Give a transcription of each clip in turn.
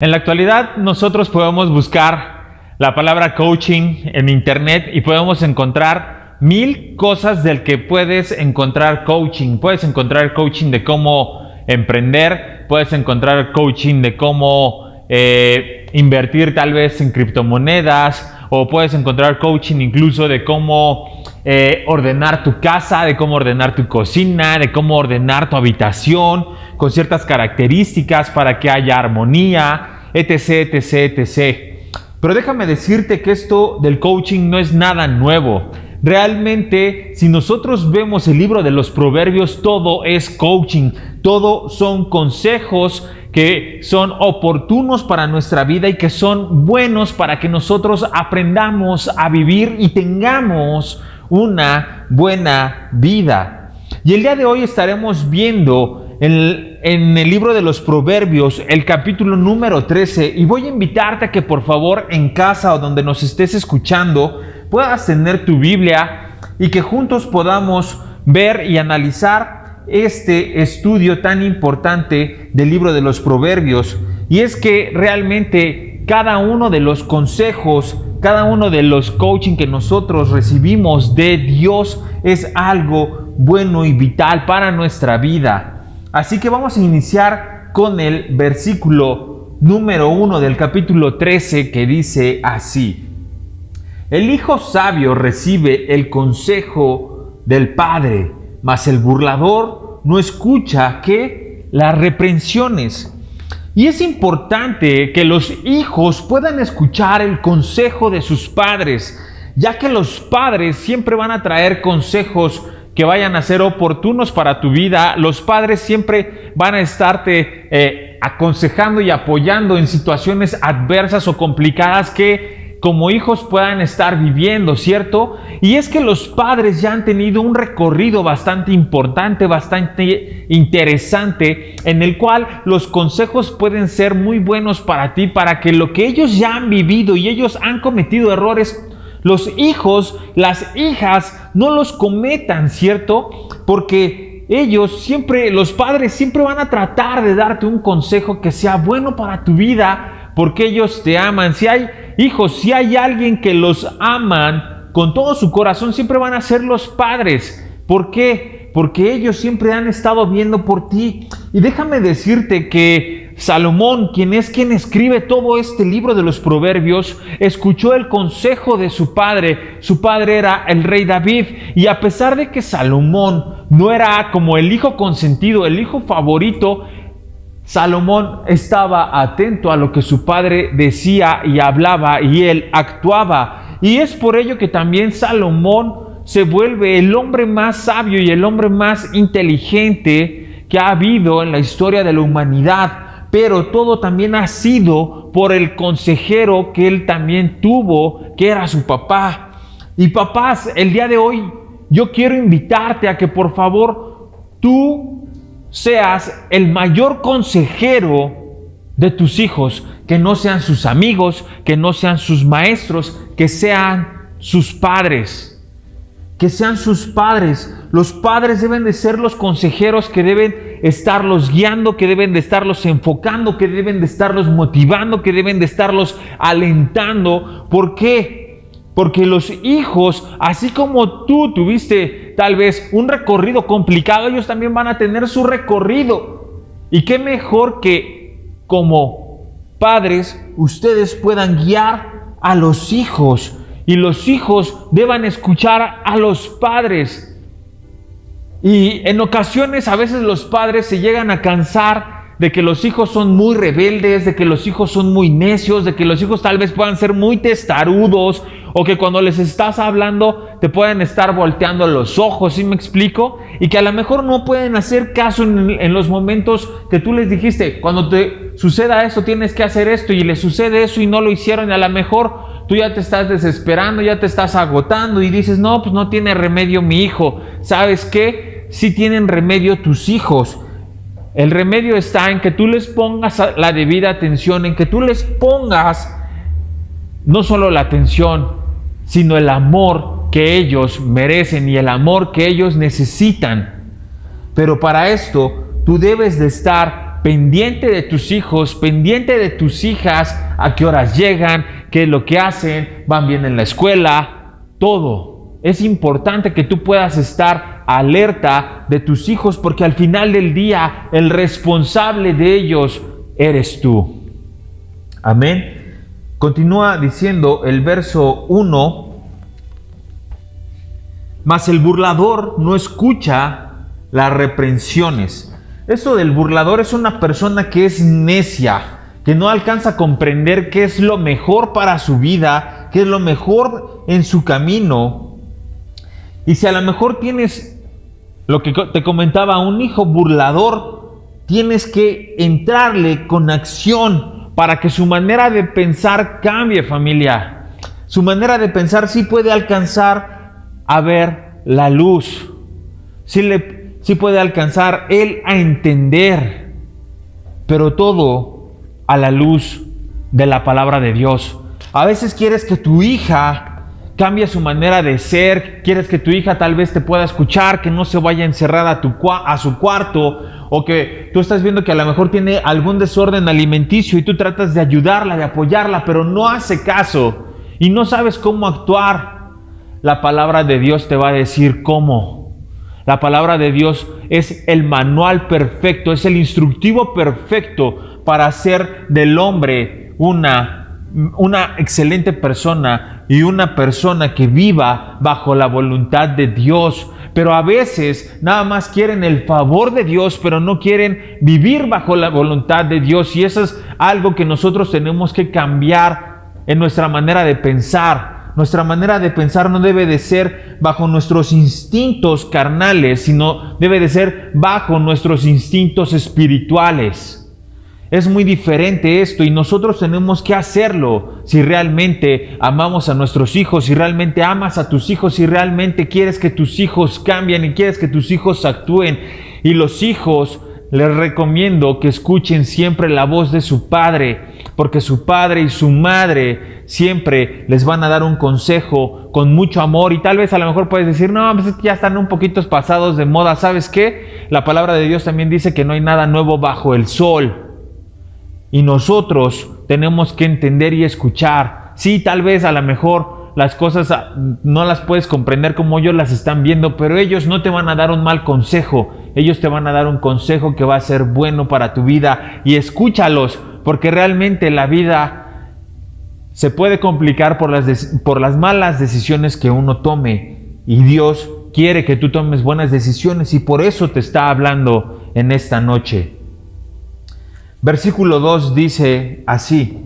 En la actualidad nosotros podemos buscar la palabra coaching en internet y podemos encontrar 1000 cosas del que puedes encontrar coaching. Puedes encontrar coaching de cómo emprender, puedes encontrar coaching de cómo invertir tal vez en criptomonedas, o puedes encontrar coaching incluso de cómo ordenar tu casa, de cómo ordenar tu cocina, de cómo ordenar tu habitación con ciertas características para que haya armonía, etc, etc, etc. Pero déjame decirte que esto del coaching no es nada nuevo. Realmente, si nosotros vemos el libro de los Proverbios, todo es coaching, todo son consejos que son oportunos para nuestra vida y que son buenos para que nosotros aprendamos a vivir y tengamos una buena vida. Y el día de hoy estaremos viendo en el libro de los Proverbios, el capítulo número 13, y voy a invitarte a que por favor en casa o donde nos estés escuchando puedas tener tu Biblia y que juntos podamos ver y analizar este estudio tan importante del libro de los Proverbios. Y es que realmente cada uno de los consejos, cada uno de los coaching que nosotros recibimos de Dios es algo bueno y vital para nuestra vida. Así que vamos a iniciar con el versículo número 1 del capítulo 13, que dice así: El hijo sabio recibe el consejo del padre, mas el burlador no escucha las reprensiones. Y es importante que los hijos puedan escuchar el consejo de sus padres, ya que los padres siempre van a traer consejos que vayan a ser oportunos para tu vida. Los padres siempre van a estarte aconsejando y apoyando en situaciones adversas o complicadas que como hijos puedan estar viviendo, ¿cierto? Y es que los padres ya han tenido un recorrido bastante importante, bastante interesante, en el cual los consejos pueden ser muy buenos para ti, para que lo que ellos ya han vivido y ellos han cometido errores, los hijos, las hijas, no los cometan, ¿cierto? Porque los padres siempre van a tratar de darte un consejo que sea bueno para tu vida, porque ellos te aman. Si hay hijos, si hay alguien que los aman con todo su corazón, siempre van a ser los padres. ¿Por qué? Porque ellos siempre han estado viendo por ti. Y déjame decirte que Salomón, quien escribe todo este libro de los Proverbios, escuchó el consejo de su padre. Su padre era el rey David, y a pesar de que Salomón no era como el hijo consentido, el hijo favorito, Salomón estaba atento a lo que su padre decía y hablaba, y él actuaba. Y es por ello que también Salomón se vuelve el hombre más sabio y el hombre más inteligente que ha habido en la historia de la humanidad. Pero todo también ha sido por el consejero que él también tuvo, que era su papá. Y papás, el día de hoy yo quiero invitarte a que por favor tú seas el mayor consejero de tus hijos, que no sean sus amigos, que no sean sus maestros, que sean sus padres. Que sean sus padres. Los padres deben de ser los consejeros que deben estarlos guiando, que deben de estarlos enfocando, que deben de estarlos motivando, que deben de estarlos alentando. ¿Por qué? Porque los hijos, así como tú tuviste tal vez un recorrido complicado, ellos también van a tener su recorrido. Y qué mejor que como padres ustedes puedan guiar a los hijos, y los hijos deban escuchar a los padres. Y en ocasiones a veces los padres se llegan a cansar de que los hijos son muy rebeldes, de que los hijos son muy necios, de que los hijos tal vez puedan ser muy testarudos, o que cuando les estás hablando te pueden estar volteando los ojos, ¿sí me explico? Y que a lo mejor no pueden hacer caso en los momentos que tú les dijiste: cuando te suceda eso tienes que hacer esto, y les sucede eso y no lo hicieron, y a lo mejor tú ya te estás desesperando, ya te estás agotando y dices: no, pues no tiene remedio mi hijo. ¿Sabes qué? Sí tienen remedio tus hijos. El remedio está en que tú les pongas la debida atención, en que tú les pongas no solo la atención, sino el amor que ellos merecen y el amor que ellos necesitan. Pero para esto tú debes de estar estar pendiente de tus hijos, pendiente de tus hijas, a qué horas llegan, qué es lo que hacen, van bien en la escuela, todo. Es importante que tú puedas estar alerta de tus hijos, porque al final del día el responsable de ellos eres tú. Amén. Continúa diciendo el verso 1: mas el burlador no escucha las reprensiones. Esto del burlador es una persona que es necia, que no alcanza a comprender qué es lo mejor para su vida, qué es lo mejor en su camino. Y si a lo mejor tienes, lo que te comentaba, un hijo burlador, tienes que entrarle con acción para que su manera de pensar cambie, familia. Su manera de pensar sí puede alcanzar a ver la luz. Sí puede alcanzar él a entender, pero todo a la luz de la palabra de Dios. A veces quieres que tu hija cambie su manera de ser, quieres que tu hija tal vez te pueda escuchar, que no se vaya a encerrar a su cuarto, o que tú estás viendo que a lo mejor tiene algún desorden alimenticio y tú tratas de ayudarla, de apoyarla, pero no hace caso y no sabes cómo actuar. La palabra de Dios te va a decir cómo. La palabra de Dios es el manual perfecto, es el instructivo perfecto para hacer del hombre una excelente persona y una persona que viva bajo la voluntad de Dios. Pero a veces nada más quieren el favor de Dios, pero no quieren vivir bajo la voluntad de Dios. Y eso es algo que nosotros tenemos que cambiar en nuestra manera de pensar. Nuestra manera de pensar no debe de ser bajo nuestros instintos carnales, sino debe de ser bajo nuestros instintos espirituales. Es muy diferente esto y nosotros tenemos que hacerlo si realmente amamos a nuestros hijos, si realmente amas a tus hijos, si realmente quieres que tus hijos cambien y quieres que tus hijos actúen. Y los hijos, les recomiendo que escuchen siempre la voz de su padre, porque su padre y su madre siempre les van a dar un consejo con mucho amor. Y tal vez a lo mejor puedes decir, no, pues es que ya están un poquito pasados de moda. ¿Sabes qué? La palabra de Dios también dice que no hay nada nuevo bajo el sol. Y nosotros tenemos que entender y escuchar. Sí, tal vez a lo mejor las cosas no las puedes comprender como ellos las están viendo, pero ellos no te van a dar un mal consejo. Ellos te van a dar un consejo que va a ser bueno para tu vida. Y escúchalos, porque realmente la vida se puede complicar por las malas decisiones que uno tome. Y Dios quiere que tú tomes buenas decisiones y por eso te está hablando en esta noche. Versículo 2 dice así: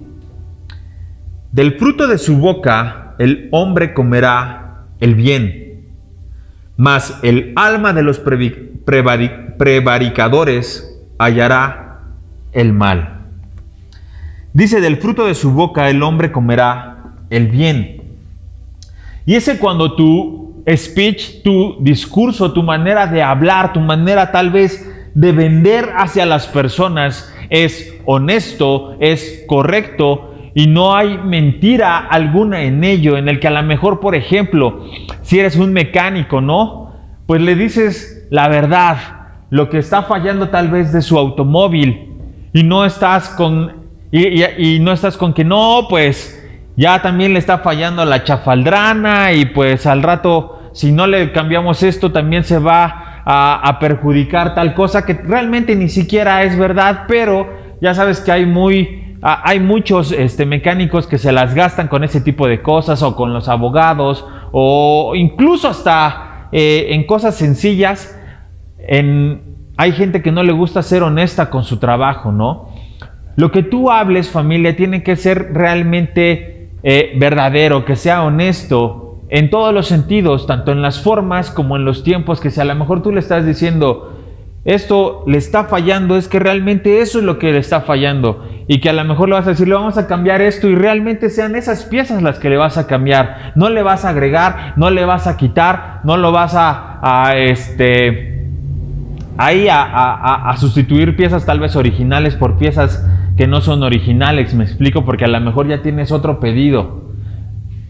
del fruto de su boca el hombre comerá el bien, mas el alma de los prevaricadores hallará el mal. Dice, del fruto de su boca el hombre comerá el bien. Y ese cuando tu speech, tu discurso, tu manera de hablar, tu manera tal vez de vender hacia las personas es honesto, es correcto y no hay mentira alguna en ello, en el que a lo mejor, por ejemplo, si eres un mecánico, ¿no? Pues le dices la verdad, lo que está fallando tal vez de su automóvil y no estás con que no, pues ya también le está fallando la chafaldrana y pues al rato si no le cambiamos esto también se va a perjudicar tal cosa que realmente ni siquiera es verdad, pero ya sabes que hay muchos mecánicos que se las gastan con ese tipo de cosas o con los abogados o incluso hasta en cosas sencillas. Hay gente que no le gusta ser honesta con su trabajo, ¿no? Lo que tú hables, familia, tiene que ser realmente verdadero, que sea honesto en todos los sentidos, tanto en las formas como en los tiempos, que si a lo mejor tú le estás diciendo esto le está fallando, es que realmente eso es lo que le está fallando y que a lo mejor le vas a decir, le vamos a cambiar esto y realmente sean esas piezas las que le vas a cambiar, no le vas a agregar, no le vas a quitar, no lo vas a sustituir piezas tal vez originales por piezas que no son originales. Me explico, porque a lo mejor ya tienes otro pedido.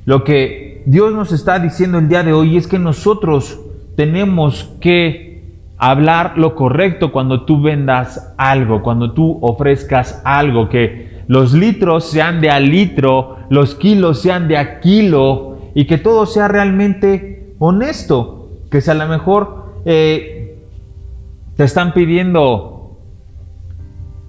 Lo que Dios nos está diciendo el día de hoy es que nosotros tenemos que hablar lo correcto cuando tú vendas algo, cuando tú ofrezcas algo, que los litros sean de a litro, los kilos sean de a kilo y que todo sea realmente honesto. Que si a lo mejor te están pidiendo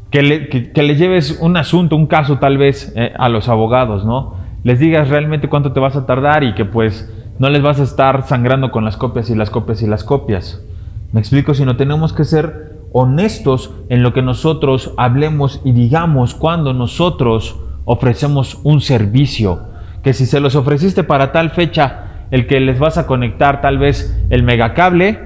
que le lleves un asunto, un caso tal vez a los abogados, ¿no? Les digas realmente cuánto te vas a tardar y que pues no les vas a estar sangrando con las copias y las copias y las copias. Me explico, sino tenemos que ser honestos en lo que nosotros hablemos y digamos cuando nosotros ofrecemos un servicio. Que si se los ofreciste para tal fecha, el que les vas a conectar tal vez el megacable,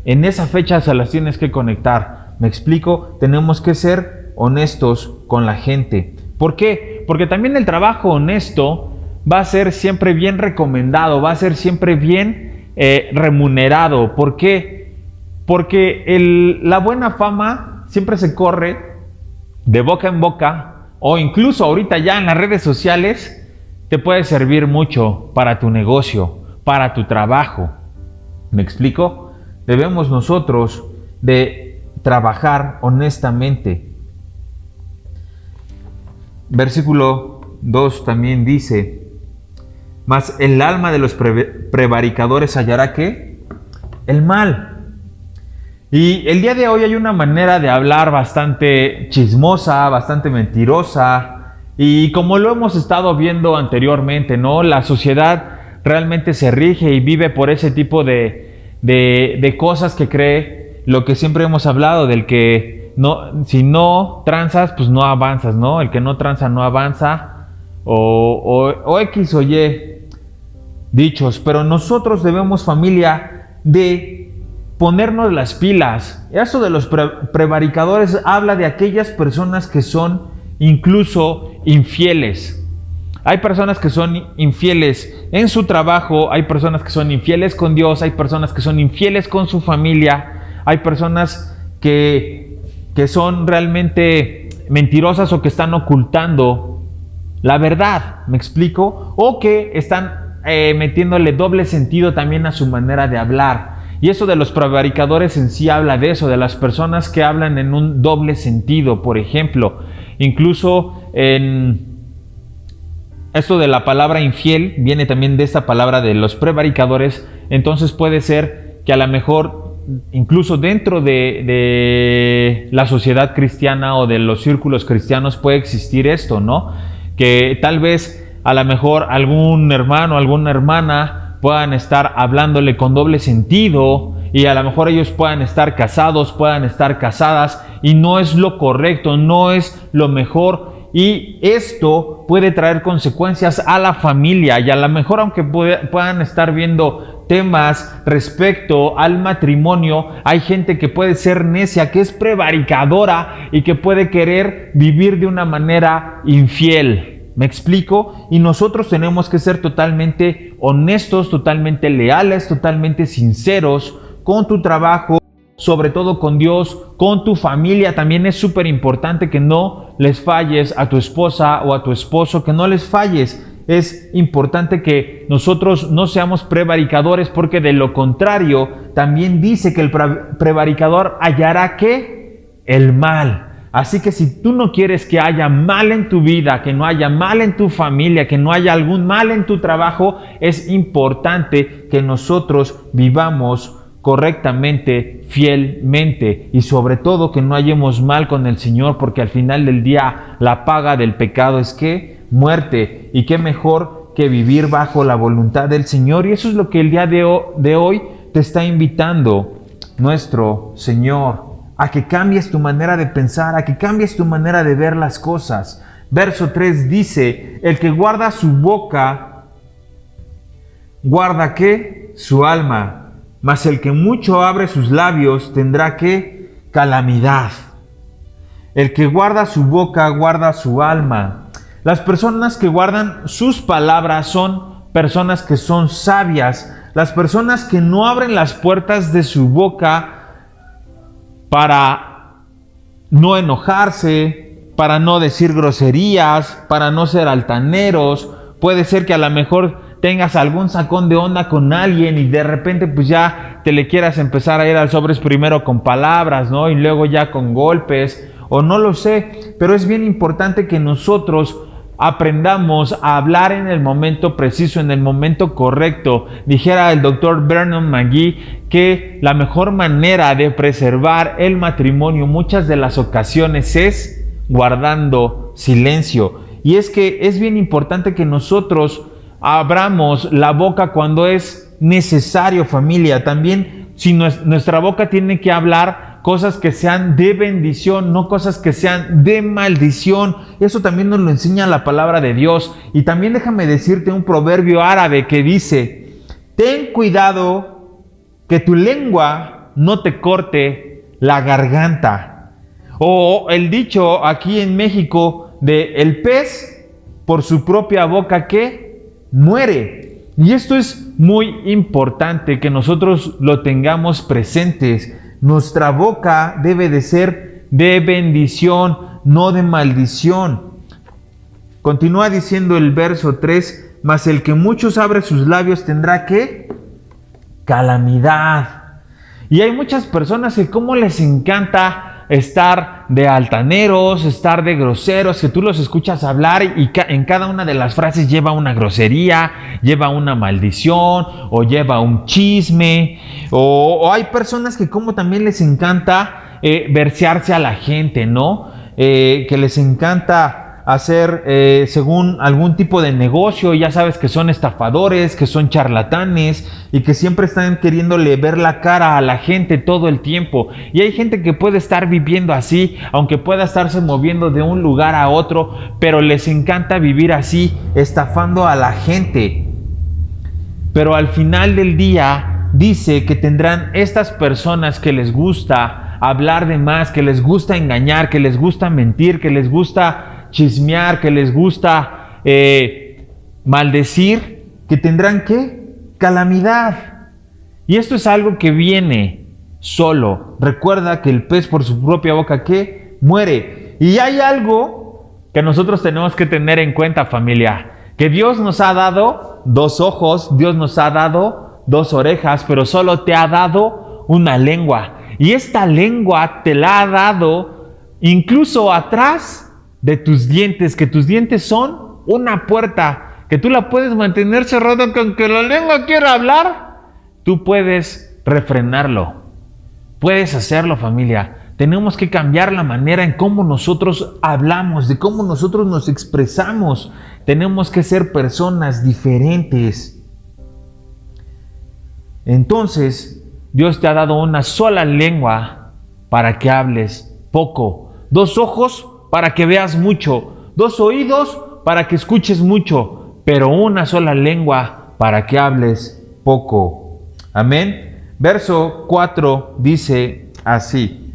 en esa fecha se las tienes que conectar. Me explico, tenemos que ser honestos con la gente. ¿Por qué? Porque también el trabajo honesto va a ser siempre bien recomendado, va a ser siempre bien remunerado. ¿Por qué? Porque la buena fama siempre se corre de boca en boca, o incluso ahorita ya en las redes sociales te puede servir mucho para tu negocio, para tu trabajo. ¿Me explico? Debemos nosotros de trabajar honestamente. Versículo 2 también dice: mas el alma de los prevaricadores hallará ¿qué? El mal. Y el día de hoy hay una manera de hablar bastante chismosa, bastante mentirosa, y como lo hemos estado viendo anteriormente, ¿no? La sociedad realmente se rige y vive por ese tipo de cosas que cree, lo que siempre hemos hablado, del que no, si no tranzas, pues no avanzas, ¿no? El que no tranza no avanza, o X o Y dichos. Pero nosotros debemos, familia, de ponernos las pilas. Eso de los prevaricadores habla de aquellas personas que son incluso infieles. Hay personas que son infieles en su trabajo, hay personas que son infieles con Dios, hay personas que son infieles con su familia, hay personas que son realmente mentirosas o que están ocultando la verdad, ¿me explico? O que están metiéndole doble sentido también a su manera de hablar. Y eso de los prevaricadores en sí habla de eso, de las personas que hablan en un doble sentido. Por ejemplo, incluso en esto de la palabra infiel viene también de esta palabra de los prevaricadores. Entonces puede ser que a lo mejor incluso dentro de la sociedad cristiana o de los círculos cristianos puede existir esto, ¿no? Que tal vez a lo mejor algún hermano, alguna hermana puedan estar hablándole con doble sentido, y a lo mejor ellos puedan estar casados, puedan estar casadas, y no es lo correcto, no es lo mejor, y esto puede traer consecuencias a la familia. Y a lo mejor, aunque puedan estar viendo temas respecto al matrimonio, hay gente que puede ser necia, que es prevaricadora y que puede querer vivir de una manera infiel. ¿Me explico? Y nosotros tenemos que ser totalmente honestos, totalmente leales, totalmente sinceros con tu trabajo, sobre todo con Dios, con tu familia. También es súper importante que no les falles a tu esposa o a tu esposo, que no les falles. Es importante que nosotros no seamos prevaricadores, porque de lo contrario también dice que el prevaricador hallará ¿qué? El mal. Así que si tú no quieres que haya mal en tu vida, que no haya mal en tu familia, que no haya algún mal en tu trabajo, es importante que nosotros vivamos correctamente, fielmente, y sobre todo que no hallemos mal con el Señor, porque al final del día la paga del pecado es ¿qué? Muerte. Y qué mejor que vivir bajo la voluntad del Señor. Y eso es lo que el día de hoy te está invitando nuestro Señor, a que cambies tu manera de pensar, a que cambies tu manera de ver las cosas. Verso 3 dice: el que guarda su boca, guarda ¿qué? Su alma, mas el que mucho abre sus labios tendrá ¿qué? Calamidad. El que guarda su boca, guarda su alma. Las personas que guardan sus palabras son personas que son sabias. Las personas que no abren las puertas de su boca para no enojarse, para no decir groserías, para no ser altaneros. Puede ser que a lo mejor tengas algún sacón de onda con alguien y de repente pues ya te le quieras empezar a ir al sobres primero con palabras, ¿no? Y luego ya con golpes, o no lo sé, pero es bien importante que nosotros aprendamos a hablar en el momento preciso, en el momento correcto. Dijera el doctor Vernon McGee que la mejor manera de preservar el matrimonio muchas de las ocasiones es guardando silencio. Y es que es bien importante que nosotros abramos la boca cuando es necesario, familia. También si nuestra boca tiene que hablar cosas que sean de bendición, no cosas que sean de maldición. Eso también nos lo enseña la palabra de Dios. Y también déjame decirte un proverbio árabe que dice: ten cuidado que tu lengua no te corte la garganta. O el dicho aquí en México de el pez por su propia boca que muere. Y esto es muy importante que nosotros lo tengamos presentes. Nuestra boca debe de ser de bendición, no de maldición. Continúa diciendo el verso 3, mas el que muchos abre sus labios tendrá ¿qué? Calamidad. Y hay muchas personas que como les encanta estar de altaneros, estar de groseros, que tú los escuchas hablar y en cada una de las frases lleva una grosería, lleva una maldición o lleva un chisme. O hay personas que como también les encanta versearse a la gente, ¿no? Que les encanta hacer según algún tipo de negocio. Ya sabes que son estafadores, que son charlatanes y que siempre están queriéndole ver la cara a la gente todo el tiempo. Y hay gente que puede estar viviendo así, aunque pueda estarse moviendo de un lugar a otro, pero les encanta vivir así, estafando a la gente. Pero al final del día dice que tendrán estas personas que les gusta hablar de más, que les gusta engañar, que les gusta mentir, que les gusta chismear, que les gusta maldecir, que tendrán ¿qué? Calamidad. Y esto es algo que viene solo. Recuerda que el pez por su propia boca ¿qué? Muere. Y hay algo que nosotros tenemos que tener en cuenta, familia, que Dios nos ha dado 2 ojos, Dios nos ha dado 2 orejas, pero solo te ha dado una lengua. Y esta lengua te la ha dado incluso atrás de tus dientes, que tus dientes son una puerta, que tú la puedes mantener cerrada, que aunque la lengua quiera hablar, tú puedes refrenarlo. Puedes hacerlo, familia. Tenemos que cambiar la manera en cómo nosotros hablamos, de cómo nosotros nos expresamos. Tenemos que ser personas diferentes. Entonces, Dios te ha dado una sola lengua para que hables poco, 2 ojos para que veas mucho, 2 oídos para que escuches mucho, pero una sola lengua para que hables poco. Amén. Verso 4 dice así: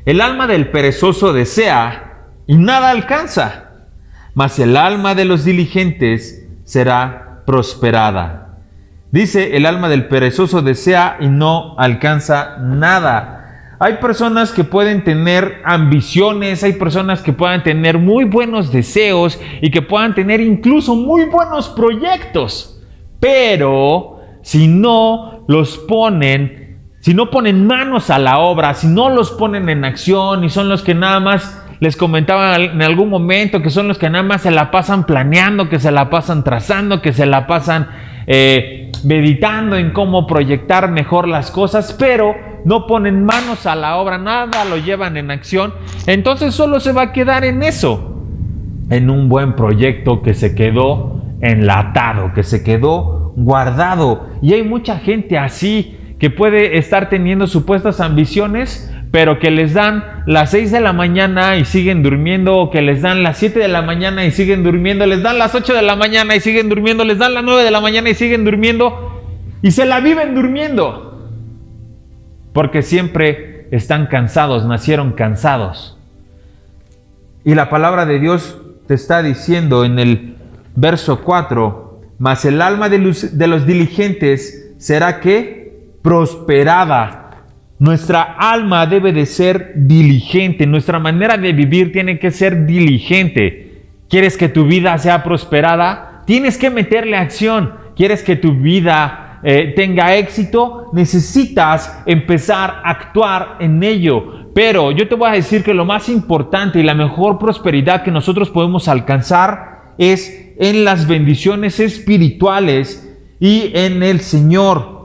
el alma del perezoso desea y nada alcanza, mas el alma de los diligentes será prosperada. Dice, el alma del perezoso desea y no alcanza nada. Hay personas que pueden tener ambiciones, hay personas que puedan tener muy buenos deseos y que puedan tener incluso muy buenos proyectos, pero si no ponen manos a la obra, si no los ponen en acción, y son los que nada más, les comentaba en algún momento, que son los que nada más se la pasan planeando, que se la pasan trazando, que se la pasan meditando en cómo proyectar mejor las cosas, pero no ponen manos a la obra, nada lo llevan en acción, entonces solo se va a quedar en eso, en un buen proyecto que se quedó enlatado, que se quedó guardado. Y hay mucha gente así que puede estar teniendo supuestas ambiciones, pero que les dan las 6 de la mañana y siguen durmiendo, o que les dan las 7 de la mañana y siguen durmiendo, les dan las 8 de la mañana y siguen durmiendo, les dan las 9 de la mañana y siguen durmiendo, y se la viven durmiendo, porque siempre están cansados, nacieron cansados. Y la palabra de Dios te está diciendo en el verso 4, mas el alma de los diligentes será ¿qué? Prosperada. Nuestra alma debe de ser diligente, nuestra manera de vivir tiene que ser diligente. ¿Quieres que tu vida sea prosperada? Tienes que meterle acción. ¿Quieres que tu vida tenga éxito? Necesitas empezar a actuar en ello. Pero yo te voy a decir que lo más importante y la mejor prosperidad que nosotros podemos alcanzar es en las bendiciones espirituales y en el Señor.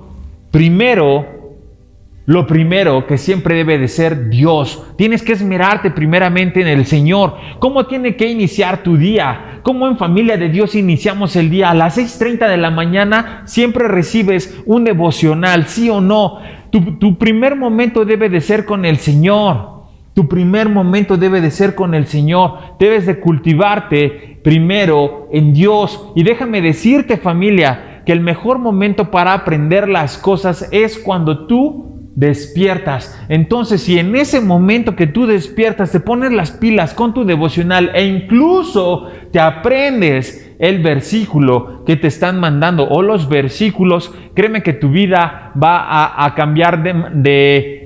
Lo primero que siempre debe de ser Dios. Tienes que esmerarte primeramente en el Señor. ¿Cómo tiene que iniciar tu día? ¿Cómo en Familia de Dios iniciamos el día? A las 6:30 de la mañana siempre recibes un devocional, ¿sí o no? Tu primer momento debe de ser con el Señor. Tu primer momento debe de ser con el Señor. Debes de cultivarte primero en Dios. Y déjame decirte, familia, que el mejor momento para aprender las cosas es cuando tú despiertas. Entonces, si en ese momento que tú despiertas te pones las pilas con tu devocional e incluso te aprendes el versículo que te están mandando o los versículos, créeme que tu vida va a cambiar de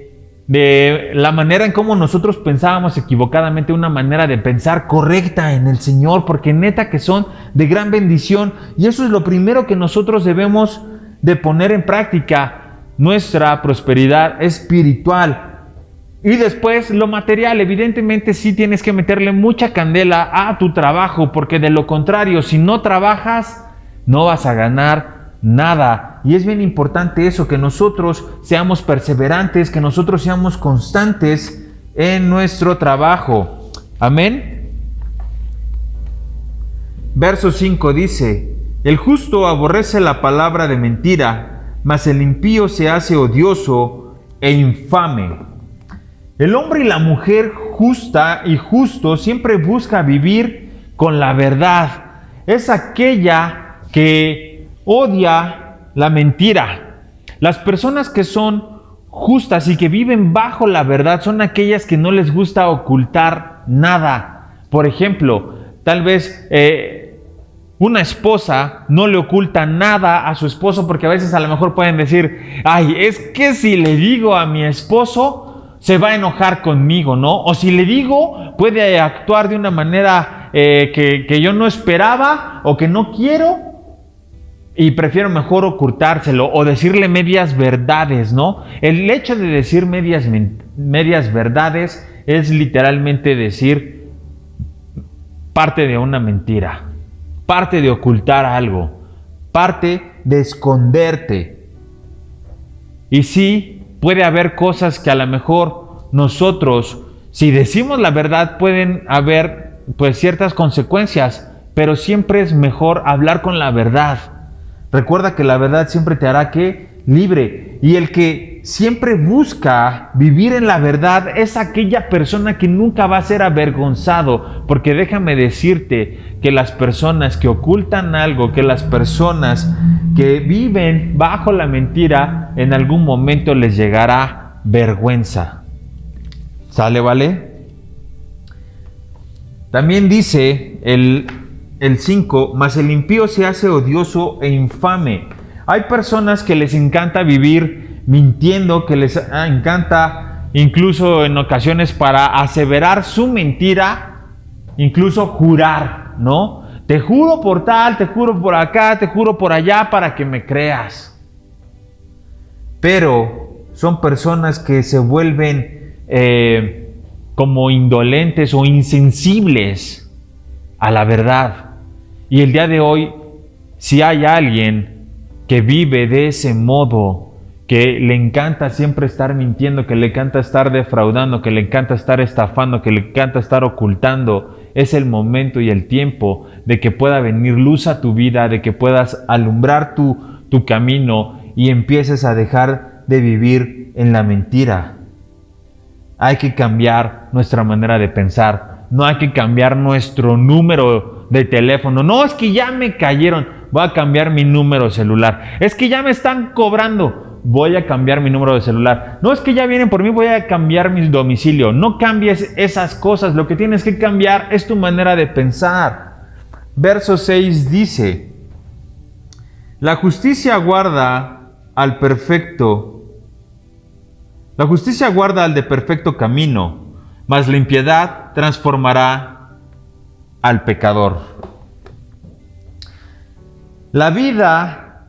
la manera en cómo nosotros pensábamos equivocadamente, una manera de pensar correcta en el Señor, porque neta que son de gran bendición, y eso es lo primero que nosotros debemos de poner en práctica, nuestra prosperidad espiritual. Y después lo material, evidentemente sí tienes que meterle mucha candela a tu trabajo, porque de lo contrario, si no trabajas, no vas a ganar nada. Y es bien importante eso, que nosotros seamos perseverantes, que nosotros seamos constantes en nuestro trabajo. Amén. Verso 5 dice: el justo aborrece la palabra de mentira, mas el impío se hace odioso e infame. El hombre y la mujer justa y justo siempre busca vivir con la verdad. Es aquella que odia la mentira. Las personas que son justas y que viven bajo la verdad son aquellas que no les gusta ocultar nada. Por ejemplo, tal vez una esposa no le oculta nada a su esposo, porque a veces a lo mejor pueden decir: ay, es que si le digo a mi esposo se va a enojar conmigo, ¿no? O si le digo puede actuar de una manera que yo no esperaba o que no quiero, y prefiero mejor ocultárselo o decirle medias verdades, ¿no? El hecho de decir medias verdades es literalmente decir parte de una mentira, parte de ocultar algo, parte de esconderte. Y sí, puede haber cosas que a lo mejor nosotros, si decimos la verdad, pueden haber pues ciertas consecuencias, pero siempre es mejor hablar con la verdad. Recuerda que la verdad siempre te hará libre, y el que siempre busca vivir en la verdad es aquella persona que nunca va a ser avergonzado, porque déjame decirte que las personas que ocultan algo, que las personas que viven bajo la mentira, en algún momento les llegará vergüenza. ¿Sale, vale? También dice el 5, mas el impío se hace odioso e infame. Hay personas que les encanta vivir mintiendo, que les encanta incluso en ocasiones para aseverar su mentira, incluso jurar, ¿no? Te juro por tal, te juro por acá, te juro por allá para que me creas. Pero son personas que se vuelven como indolentes o insensibles a la verdad. Y el día de hoy, si hay alguien que vive de ese modo, que le encanta siempre estar mintiendo, que le encanta estar defraudando, que le encanta estar estafando, que le encanta estar ocultando, es el momento y el tiempo de que pueda venir luz a tu vida, de que puedas alumbrar tu camino y empieces a dejar de vivir en la mentira. Hay que cambiar nuestra manera de pensar, no hay que cambiar nuestro número de teléfono. No, es que ya me cayeron, voy a cambiar mi número de celular. Es que ya me están cobrando, voy a cambiar mi número de celular. No, es que ya vienen por mí, voy a cambiar mi domicilio. No cambies esas cosas, lo que tienes que cambiar es tu manera de pensar. Verso 6 dice: la justicia guarda al de perfecto camino, mas la impiedad transformará al pecador. La vida,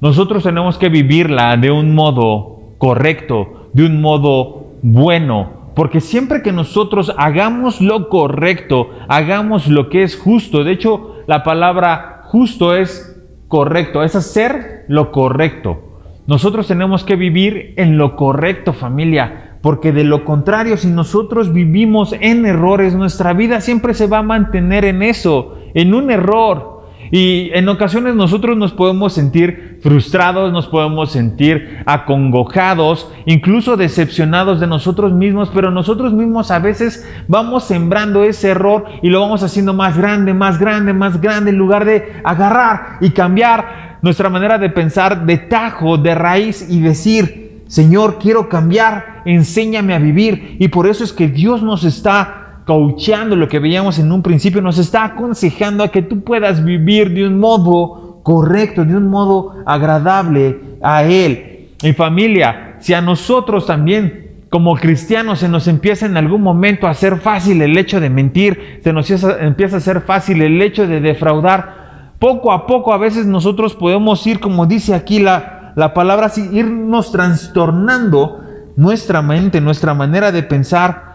nosotros tenemos que vivirla de un modo correcto, de un modo bueno, porque siempre que nosotros hagamos lo correcto, hagamos lo que es justo, de hecho la palabra justo es correcto, es hacer lo correcto. Nosotros tenemos que vivir en lo correcto, familia, porque de lo contrario, si nosotros vivimos en errores, nuestra vida siempre se va a mantener en eso, en un error. Y en ocasiones nosotros nos podemos sentir frustrados, nos podemos sentir acongojados, incluso decepcionados de nosotros mismos, pero nosotros mismos a veces vamos sembrando ese error y lo vamos haciendo más grande, más grande, más grande, en lugar de agarrar y cambiar nuestra manera de pensar de tajo, de raíz y decir: Señor, quiero cambiar, enséñame a vivir. Y por eso es que Dios nos está coacheando, lo que veíamos en un principio, nos está aconsejando a que tú puedas vivir de un modo correcto, de un modo agradable a Él. Y familia, si a nosotros también como cristianos se nos empieza en algún momento a hacer fácil el hecho de mentir, se nos empieza a hacer fácil el hecho de defraudar, poco a poco a veces nosotros podemos ir, como dice aquí la palabra, así, irnos trastornando nuestra mente, nuestra manera de pensar.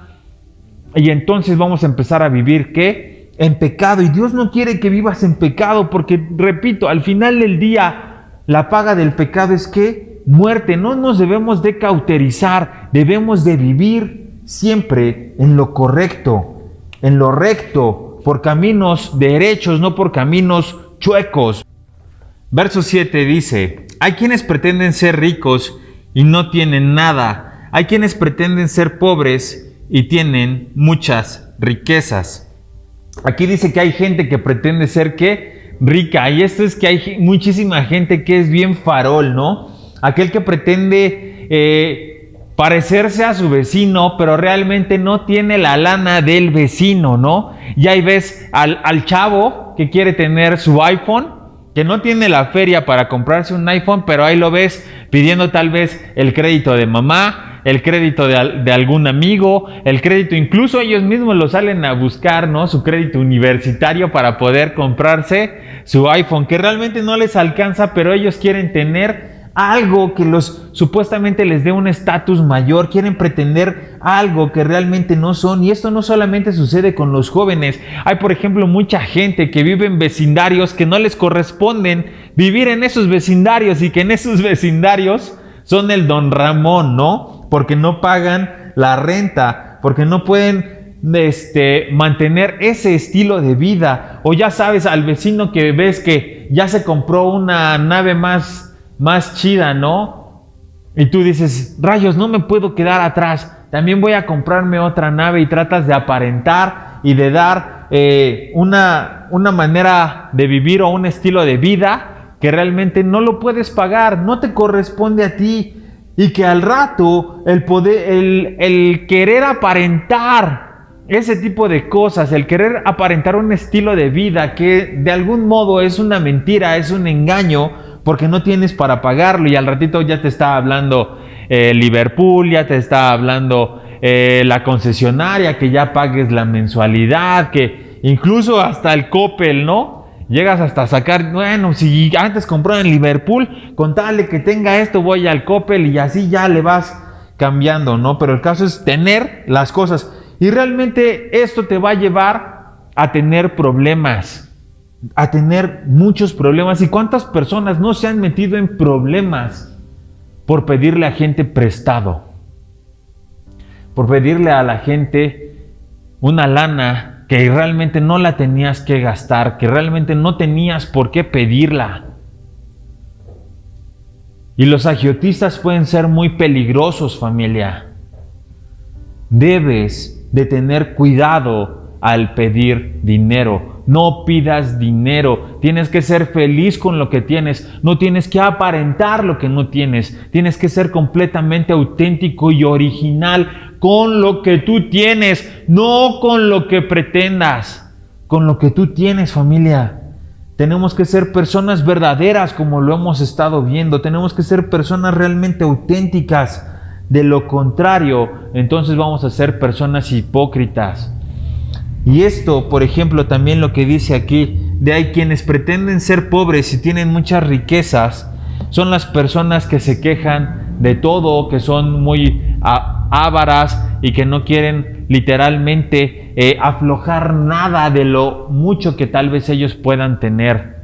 Y entonces vamos a empezar a vivir, ¿qué? En pecado. Y Dios no quiere que vivas en pecado, porque, repito, al final del día, la paga del pecado es ¿qué? Muerte. No nos debemos de cauterizar, debemos de vivir siempre en lo correcto, en lo recto, por caminos derechos, no por caminos chuecos. Verso 7 dice: hay quienes pretenden ser ricos y no tienen nada. Hay quienes pretenden ser pobres y tienen muchas riquezas. Aquí dice que hay gente que pretende ser ¿qué? Rica. Y esto es que hay muchísima gente que es bien farol, ¿no? Aquel que pretende parecerse a su vecino, pero realmente no tiene la lana del vecino, ¿no? Y ahí ves al chavo que quiere tener su iPhone, que no tiene la feria para comprarse un iPhone, pero ahí lo ves pidiendo tal vez el crédito de mamá, el crédito de algún amigo, el crédito, incluso ellos mismos lo salen a buscar, ¿no? Su crédito universitario para poder comprarse su iPhone, que realmente no les alcanza, pero ellos quieren tener algo que supuestamente les dé un estatus mayor, quieren pretender algo que realmente no son. Y esto no solamente sucede con los jóvenes. Hay, por ejemplo, mucha gente que vive en vecindarios que no les corresponden vivir en esos vecindarios, y que en esos vecindarios son el Don Ramón, ¿no? Porque no pagan la renta, porque no pueden mantener ese estilo de vida. O ya sabes, al vecino que ves que ya se compró una nave más chida, ¿no? Y tú dices: rayos, no me puedo quedar atrás, también voy a comprarme otra nave, y tratas de aparentar y de dar una manera de vivir o un estilo de vida que realmente no lo puedes pagar, no te corresponde a ti. Y que al rato el querer aparentar ese tipo de cosas, el querer aparentar un estilo de vida que de algún modo es una mentira, es un engaño, porque no tienes para pagarlo, y al ratito ya te está hablando Liverpool, ya te está hablando la concesionaria, que ya pagues la mensualidad, que incluso hasta el Coppel, ¿no? Llegas hasta sacar, bueno, si antes compró en Liverpool, con tal de que tenga esto, voy al Coppel, y así ya le vas cambiando, ¿no? Pero el caso es tener las cosas, y realmente esto te va a llevar a tener problemas, a tener muchos problemas. ¿Y cuántas personas no se han metido en problemas por pedirle a gente prestado? Por pedirle a la gente una lana que realmente no la tenías que gastar, que realmente no tenías por qué pedirla. Y los agiotistas pueden ser muy peligrosos, familia. Debes de tener cuidado al pedir dinero. No pidas dinero. Tienes que ser feliz con lo que tienes. No tienes que aparentar lo que no tienes. Tienes que ser completamente auténtico y original con lo que tú tienes, no con lo que pretendas. Con lo que tú tienes, familia. Tenemos que ser personas verdaderas, como lo hemos estado viendo. Tenemos que ser personas realmente auténticas. De lo contrario, entonces vamos a ser personas hipócritas. Y esto, por ejemplo, también lo que dice aquí, de ahí quienes pretenden ser pobres y tienen muchas riquezas, son las personas que se quejan de todo, que son muy ávaras y que no quieren literalmente aflojar nada de lo mucho que tal vez ellos puedan tener,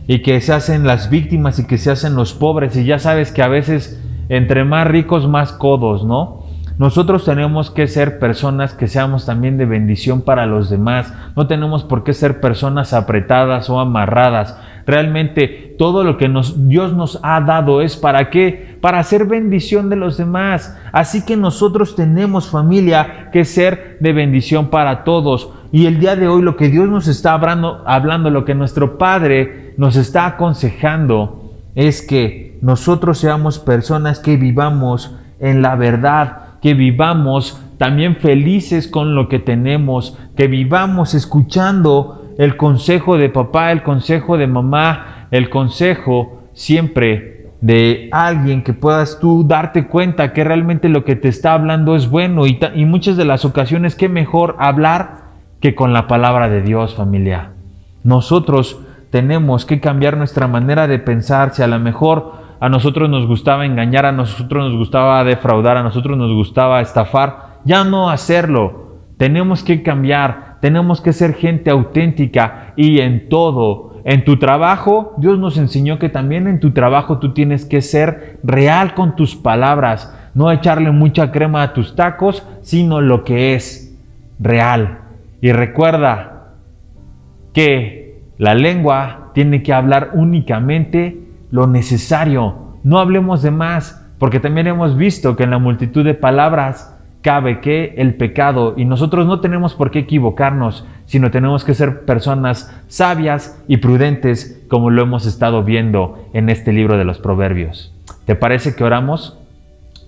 y que se hacen las víctimas y que se hacen los pobres. Y ya sabes que a veces entre más ricos, más codos, ¿no? Nosotros tenemos que ser personas que seamos también de bendición para los demás. No tenemos por qué ser personas apretadas o amarradas. Realmente todo lo que Dios nos ha dado es ¿para qué? Para hacer bendición de los demás. Así que nosotros tenemos, familia, que ser de bendición para todos. Y el día de hoy lo que Dios nos está hablando, lo que nuestro Padre nos está aconsejando, es que nosotros seamos personas que vivamos en la verdad, que vivamos también felices con lo que tenemos, que vivamos escuchando el consejo de papá, el consejo de mamá, el consejo siempre de alguien que puedas tú darte cuenta que realmente lo que te está hablando es bueno. Y muchas de las ocasiones, qué mejor hablar que con la palabra de Dios, familia. Nosotros tenemos que cambiar nuestra manera de pensar. Si a lo mejor a nosotros nos gustaba engañar, a nosotros nos gustaba defraudar, a nosotros nos gustaba estafar, ya no hacerlo. Tenemos que cambiar, tenemos que ser gente auténtica. Y en todo, en tu trabajo, Dios nos enseñó que también en tu trabajo tú tienes que ser real con tus palabras, no echarle mucha crema a tus tacos, sino lo que es real. Y recuerda que la lengua tiene que hablar únicamente lo necesario. No hablemos de más, porque también hemos visto que en la multitud de palabras cabe que el pecado, y nosotros no tenemos por qué equivocarnos, sino tenemos que ser personas sabias y prudentes, como lo hemos estado viendo en este libro de los Proverbios. ¿Te parece que oramos?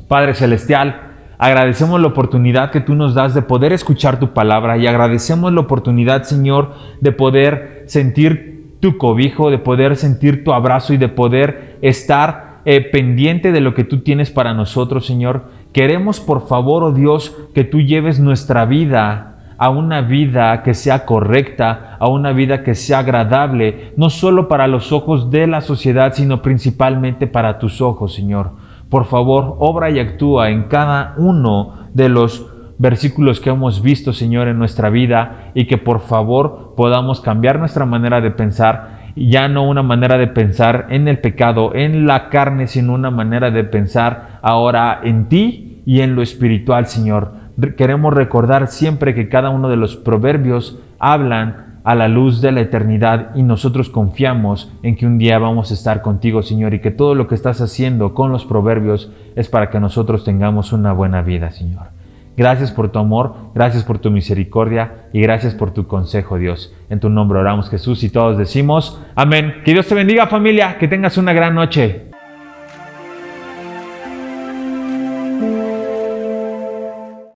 Padre Celestial, agradecemos la oportunidad que tú nos das de poder escuchar tu palabra, y agradecemos la oportunidad, Señor, de poder sentir tu cobijo, de poder sentir tu abrazo y de poder estar pendiente de lo que tú tienes para nosotros, Señor. Queremos, por favor, oh Dios, que tú lleves nuestra vida a una vida que sea correcta, a una vida que sea agradable, no solo para los ojos de la sociedad, sino principalmente para tus ojos, Señor. Por favor, obra y actúa en cada uno de los versículos que hemos visto, Señor, en nuestra vida, y que por favor podamos cambiar nuestra manera de pensar, ya no una manera de pensar en el pecado, en la carne, sino una manera de pensar ahora en ti y en lo espiritual, Señor. Queremos recordar siempre que cada uno de los proverbios hablan a la luz de la eternidad, y nosotros confiamos en que un día vamos a estar contigo, Señor, y que todo lo que estás haciendo con los proverbios es para que nosotros tengamos una buena vida, Señor. Gracias por tu amor, gracias por tu misericordia y gracias por tu consejo, Dios. En tu nombre oramos, Jesús, y todos decimos amén. Que Dios te bendiga, familia, que tengas una gran noche.